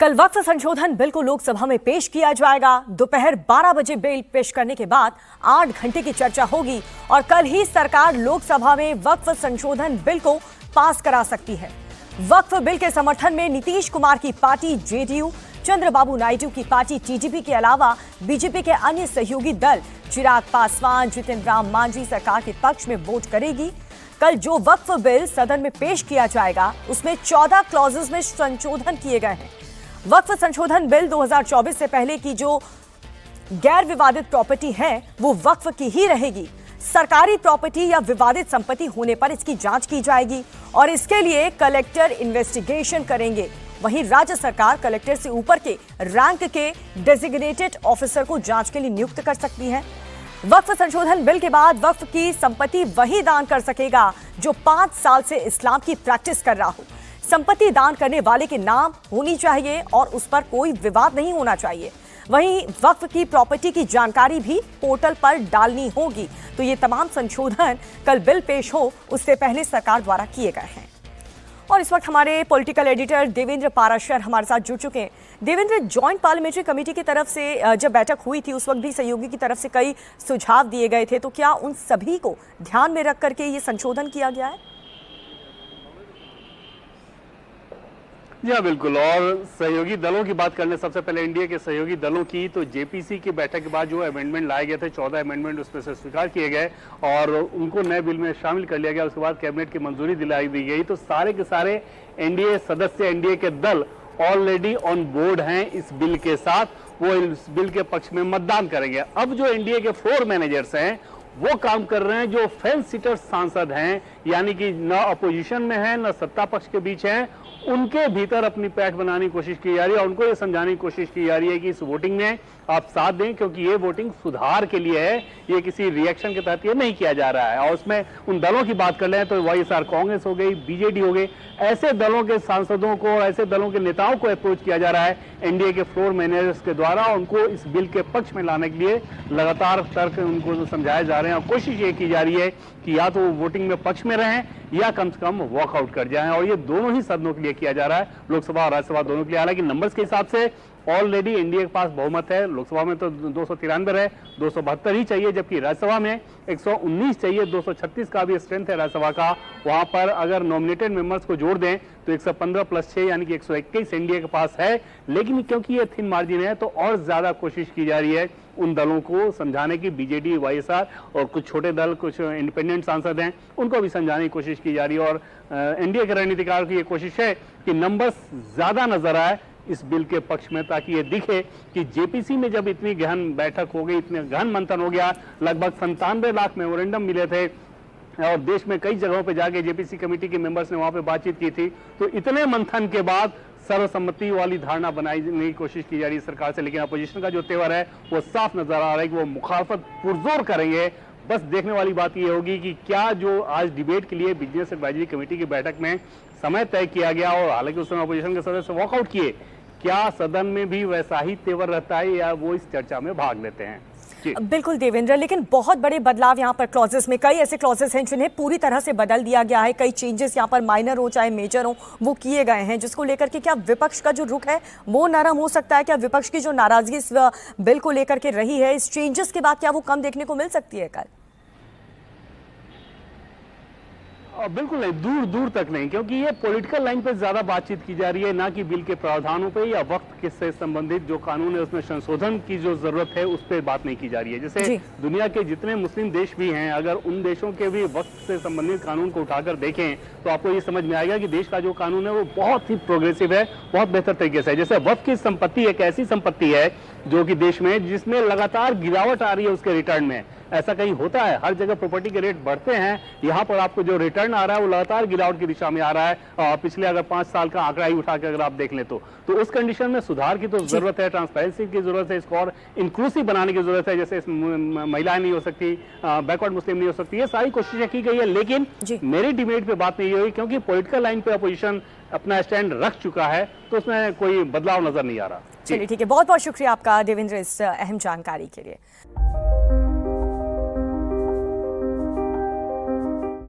कल वक्फ संशोधन बिल को लोकसभा में पेश किया जाएगा। दोपहर 12 बजे बिल पेश करने के बाद 8 घंटे की चर्चा होगी और कल ही सरकार लोकसभा में वक्फ संशोधन बिल को पास करा सकती है। वक्फ बिल के समर्थन में नीतीश कुमार की पार्टी जेडीयू, चंद्रबाबू नायडू की पार्टी टीडीपी के अलावा बीजेपी के अन्य सहयोगी दल चिराग पासवान, जितिन राम मांझी सरकार के पक्ष में वोट करेगी। कल जो वक्फ बिल सदन में पेश किया जाएगा उसमें 14 क्लॉजेस में संशोधन किए गए हैं। वक्फ संशोधन बिल 2024 से पहले की जो गैर विवादित प्रॉपर्टी है वो वक्फ की ही रहेगी। सरकारी प्रॉपर्टी या विवादित संपत्ति होने पर इसकी जांच की जाएगी और इसके लिए कलेक्टर इन्वेस्टिगेशन करेंगे। वहीं राज्य सरकार कलेक्टर से ऊपर के रैंक के डेजिग्नेटेड ऑफिसर को जांच के लिए नियुक्त कर सकती है। वक्फ संशोधन बिल के बाद वक्फ की संपत्ति वही दान कर सकेगा जो 5 साल से इस्लाम की प्रैक्टिस कर रहा हो। संपत्ति दान करने वाले के नाम होनी चाहिए और उस पर कोई विवाद नहीं होना चाहिए। वहीं वक्फ की प्रॉपर्टी की जानकारी भी पोर्टल पर डालनी होगी। तो ये तमाम संशोधन कल बिल पेश हो उससे पहले सरकार द्वारा किए गए हैं। और इस वक्त हमारे पॉलिटिकल एडिटर देवेंद्र पाराशर हमारे साथ जुड़ चुके हैं। देवेंद्र, जॉइंट पार्लियामेंट्री कमेटी की तरफ से जब बैठक हुई थी उस वक्त भी सहयोगी की तरफ से कई सुझाव दिए गए थे, तो क्या उन सभी को ध्यान में रख करके ये संशोधन किया गया है? जी हाँ, बिल्कुल। और सहयोगी दलों की बात करने सबसे पहले एनडीए के सहयोगी दलों की, तो जेपीसी की बैठक के बाद जो अमेंडमेंट लाए गए थे 14 अमेंडमेंट उसमें से स्वीकार किए गए और उनको नए बिल में शामिल कर लिया गया। उसके बाद कैबिनेट की मंजूरी दिलाई दी गई। तो सारे के सारे एनडीए सदस्य, एनडीए के दल ऑलरेडी ऑन बोर्ड हैं इस बिल के साथ। वो इस बिल के पक्ष में मतदान करेंगे। अब जो एनडीए के फ्लोर मैनेजर्स हैं वो काम कर रहे हैं, जो फेंस सीटर सांसद हैं, यानी कि न अपोजिशन में है न सत्ता पक्ष के बीच हैं, उनके भीतर अपनी पैठ बनाने की कोशिश की जा रही है और उनको ये समझाने की कोशिश की जा रही है कि इस वोटिंग में आप साथ दें, क्योंकि ये वोटिंग सुधार के लिए है, ये किसी रिएक्शन के तहत ये नहीं किया जा रहा है। और उसमें उन दलों की बात कर लें तो वाईएसआर कांग्रेस हो गई, बीजेडी हो गई, ऐसे दलों के सांसदों को, ऐसे दलों के नेताओं को अप्रोच किया जा रहा है एनडीए के फ्लोर मैनेजर्स के द्वारा। उनको इस बिल के पक्ष में लाने के लिए लगातार तर्क उनको समझाए जा रहे हैं और कोशिश ये की जा रही है कि या तो वो वोटिंग में पक्ष में रहें या कम से कम वॉकआउट कर जाएं। और ये दोनों ही सदनों के लिए किया जा रहा है, लोकसभा और राज्यसभा दोनों के लिए। हालांकि नंबर्स के हिसाब से ऑलरेडी एनडीए के पास बहुमत है। लोकसभा में तो 293 है, 272 ही चाहिए, जबकि राज्यसभा में 119 चाहिए। 236 का भी स्ट्रेंथ है राज्यसभा का। वहां पर अगर नॉमिनेटेड मेंबर्स को जोड़ दें तो 115 + 6 यानी कि 121 एनडीए के पास है। लेकिन क्योंकि ये थिन मार्जिन है तो और ज्यादा कोशिश की जा रही है उन दलों को समझाने की। बीजेडी, वाईएसआर और कुछ छोटे दल, कुछ इंडिपेंडेंट सांसद हैं, उनको भी समझाने की कोशिश की जा रही है। और एनडीए के रणनीतिकार की ये कोशिश है कि नंबर्स ज्यादा नजर आए इस बिल के पक्ष में, ताकि ये दिखे कि जेपीसी में जब इतनी गहन बैठक हो गई, इतने गहन मंथन हो गया, लगभग 97 लाख मेमोरेंडम मिले थे और देश में कई जगहों पे जाके जेपीसी कमेटी के मेंबर्स ने वहां पे बातचीत की थी, तो इतने मंथन के बाद सर्वसम्मति वाली धारणा बनाने की कोशिश की जा रही है सरकार से। लेकिन अपोजिशन का जो तेवर है वो साफ नजर आ रहा है कि वो मुखालफत पुरजोर करेंगे। बस देखने वाली बात ये होगी कि क्या जो आज डिबेट के लिए बिजनेस एडवाइजरी कमेटी की बैठक में समय तय किया गया और हालांकि उसमें अपोजिशन के सदस्य वॉकआउट किए, क्या सदन में भी वैसा ही तेवर रहता है या वो इस चर्चा में भाग लेते हैं? बिल्कुल देवेंद्र, लेकिन बहुत बड़े बदलाव यहाँ पर क्लॉजेस में, कई ऐसे क्लॉजेस हैं जिन्हें पूरी तरह से बदल दिया गया है। कई चेंजेस यहाँ पर माइनर हो चाहे मेजर हो वो किए गए हैं, जिसको लेकर के क्या विपक्ष का जो रुख है वो नरम हो सकता है? क्या विपक्ष की जो नाराजगी इस बिल को लेकर के रही है, इस चेंजेस के बाद क्या वो कम देखने को मिल सकती है कल? बिल्कुल नहीं, दूर दूर तक नहीं, क्योंकि ये पॉलिटिकल लाइन पे ज्यादा बातचीत की जा रही है, ना कि बिल के प्रावधानों पे या वक्त से संबंधित जो कानून है उसमें संशोधन की जो जरूरत है उस पर बात नहीं की जा रही है। जैसे दुनिया के जितने मुस्लिम देश भी हैं, अगर उन देशों के भी वक्त से संबंधित कानून को उठाकर देखें तो आपको ये समझ में आएगा कि देश का जो कानून है वो बहुत ही प्रोग्रेसिव है, बहुत बेहतर तरीके से है। जैसे वक्त की संपत्ति एक ऐसी संपत्ति है जो कि देश में जिसमें लगातार गिरावट आ रही है उसके रिटर्न में। ऐसा कहीं होता है? हर जगह प्रॉपर्टी के रेट बढ़ते हैं, यहाँ पर आपको जो रिटर्न आ रहा है वो लगातार गिरावट की दिशा में आ रहा है। पिछले अगर 5 साल का आंकड़ा ही उठा के अगर आप देख लें तो उस कंडीशन में सुधार की तो जरूरत है, ट्रांसपेरेंसी की जरूरत है, इसको और इंक्लूसिव बनाने की जरूरत है। जैसे महिलाएं नहीं हो सकती, बैकवर्ड मुस्लिम नहीं हो सकती, ये सारी कोशिशें की गई है। लेकिन मेरी डिबेट पे बात नहीं हुई क्योंकि पॉलिटिकल लाइन पे अपोजिशन अपना स्टैंड रख चुका है, तो उसमें कोई बदलाव नजर नहीं आ रहा। चलिए ठीक है, बहुत बहुत शुक्रिया आपका देवेंद्र इस अहम जानकारी के लिए।